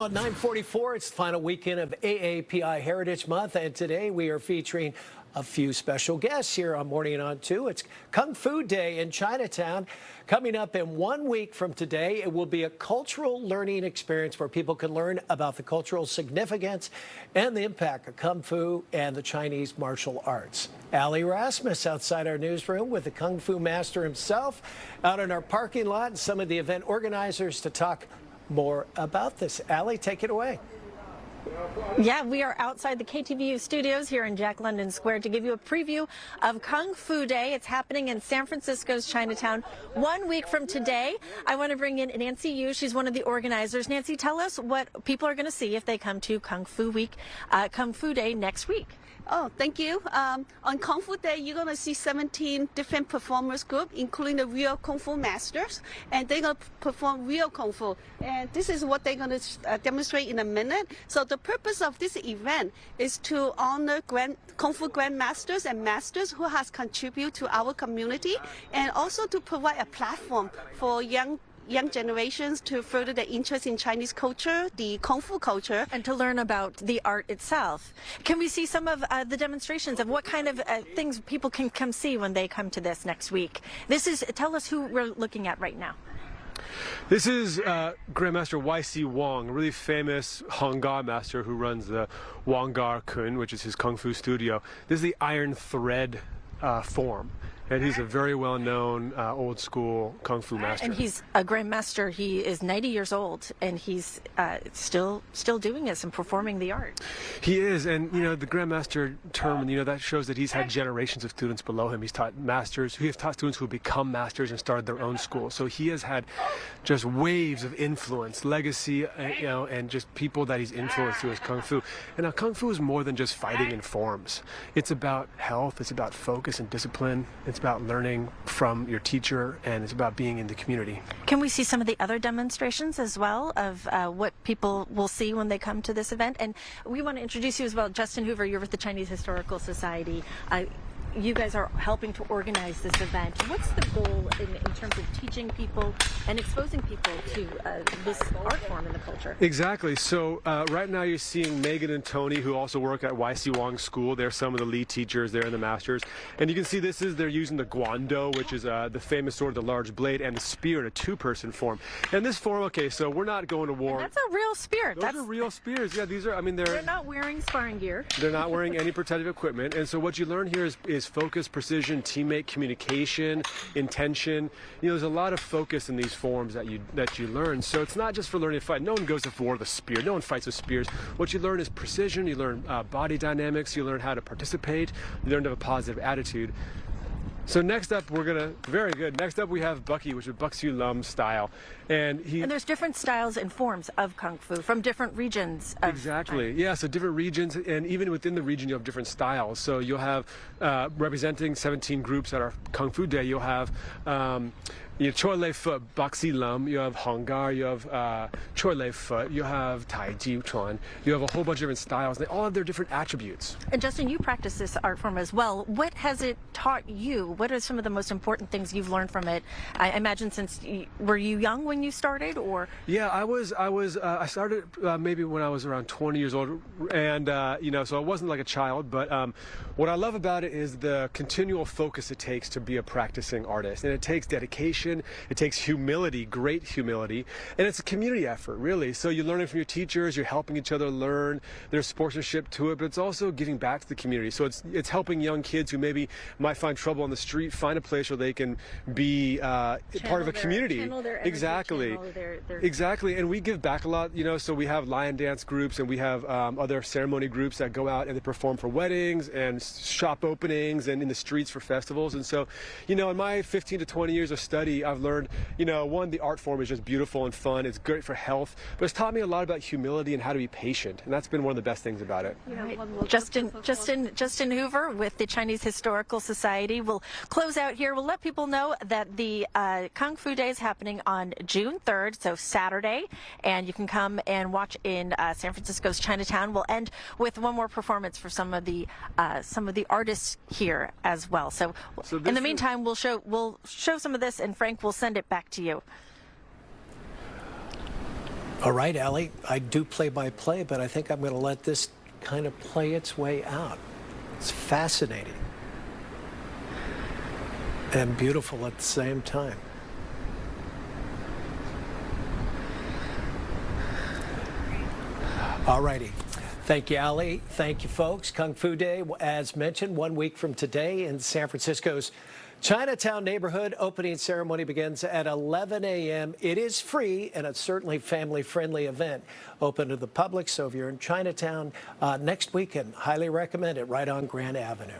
At 9:44, it's the final weekend of AAPI Heritage Month, and today we are featuring a few special guests here on Morning on 2. It's Kung Fu Day in Chinatown. Coming up in 1 week from today, it will be a cultural learning experience where people can learn about the cultural significance and the impact of Kung Fu and the Chinese martial arts. Ali Rasmus outside our newsroom with the Kung Fu master himself out in our parking lot and some of the event organizers to talk more about this. Ali, take it away. Yeah, we are outside the KTVU studios here in Jack London Square to give you a preview of Kung Fu Day. It's happening in San Francisco's Chinatown 1 week from today. I want to bring in Nancy Yu. She's one of the organizers. Nancy, tell us what people are going to see if they come to Kung Fu Day next week. Oh, thank you. On Kung Fu Day, you're going to see 17 different performers group, including the real Kung Fu masters, and they're going to perform real Kung Fu. And this is what they're going to demonstrate in a minute. So the purpose of this event is to honor Kung Fu grandmasters and masters who has contributed to our community, and also to provide a platform for young generations to further their interest in Chinese culture, the Kung Fu culture. And to learn about the art itself. Can we see some of the demonstrations of what kind of things people can come see when they come to this next week? Tell us who we're looking at right now. This is Grandmaster Y.C. Wong, a really famous Hong Gar master who runs the Wong Gar Kun, which is his Kung Fu studio. This is the iron thread form. And he's a very well-known, old-school Kung Fu master. And he's a grandmaster. He is 90 years old, and he's still doing this and performing the art. He is, and you know, the grandmaster term, that shows that he's had generations of students below him. He's taught masters. He has taught students who have become masters and started their own school. So he has had just waves of influence, legacy, and just people that he's influenced through his Kung Fu. And now Kung Fu is more than just fighting in forms. It's about health. It's about focus and discipline. It's about learning from your teacher, and it's about being in the community. Can we see some of the other demonstrations as well of what people will see when they come to this event? And we want to introduce you as well. Justin Hoover, you're with the Chinese Historical Society. You guys are helping to organize this event. What's the goal in terms of teaching people and exposing people to this art form in the culture? Exactly. So right now you're seeing Megan and Tony, who also work at Y.C. Wong's school. They're some of the lead teachers there and the masters. And you can see they're using the guando, which is the famous sword, the large blade, and the spear in a two-person form. And this form, okay, so we're not going to war. And that's a real spear. Those are real spears. Yeah, these are, they're not wearing sparring gear. They're not wearing any protective equipment. And so what you learn here is focus, precision, teammate communication, intention. There's a lot of focus in these forms that you learn. So it's not just for learning to fight. No one goes to war with a spear. No one fights with spears. What you learn is precision. You learn body dynamics. You learn how to participate. You learn to have a positive attitude. So next up, very good. Next up, we have Bucky, which is Buxiu Lum style. And there's different styles and forms of Kung Fu from different regions. Exactly. Yeah, so different regions, and even within the region, you have different styles. So you'll have, representing 17 groups at our Kung Fu Day, you'll have Choi Lei Foot, Baxi Lum, you have Hong Gar, you have Choi Lei Foot, you have Tai Ji Chuan, you have a whole bunch of different styles. They all have their different attributes. And Justin, you practice this art form as well. What has it taught you? What are some of the most important things you've learned from it? I imagine were you young when you started, or? Yeah, I started maybe when I was around 20 years old, and so I wasn't like a child, but what I love about it is the continual focus it takes to be a practicing artist, and it takes dedication. It takes humility, great humility, and it's a community effort, really. So you're learning from your teachers, you're helping each other learn. There's sportsmanship to it, but it's also giving back to the community. So it's helping young kids who maybe might find trouble on the street find a place where they can be part of a community. Exactly. Exactly. And we give back a lot, so we have lion dance groups, and we have other ceremony groups that go out and they perform for weddings and shop openings and in the streets for festivals. And so, in my 15 to 20 years of study, I've learned, one, the art form is just beautiful and fun. It's great for health, but it's taught me a lot about humility and how to be patient, and that's been one of the best things about it. Justin Hoover with the Chinese Historical Society will close out here. We'll let people know that the Kung Fu Day is happening on June 3rd, so Saturday, and you can come and watch in San Francisco's Chinatown. We'll end with one more performance for some of the artists here as well. So in the meantime, we'll show some of this, and Frank will send it back to you. All right, Allie, I do play-by-play, but I think I'm going to let this kind of play its way out. It's fascinating and beautiful at the same time. All righty. Thank you, Allie. Thank you, folks. Kung Fu Day, as mentioned, 1 week from today in San Francisco's Chinatown neighborhood. Opening ceremony begins at 11 a.m. It is free, and it's certainly a family-friendly event open to the public. So if you're in Chinatown next weekend, highly recommend it, right on Grand Avenue.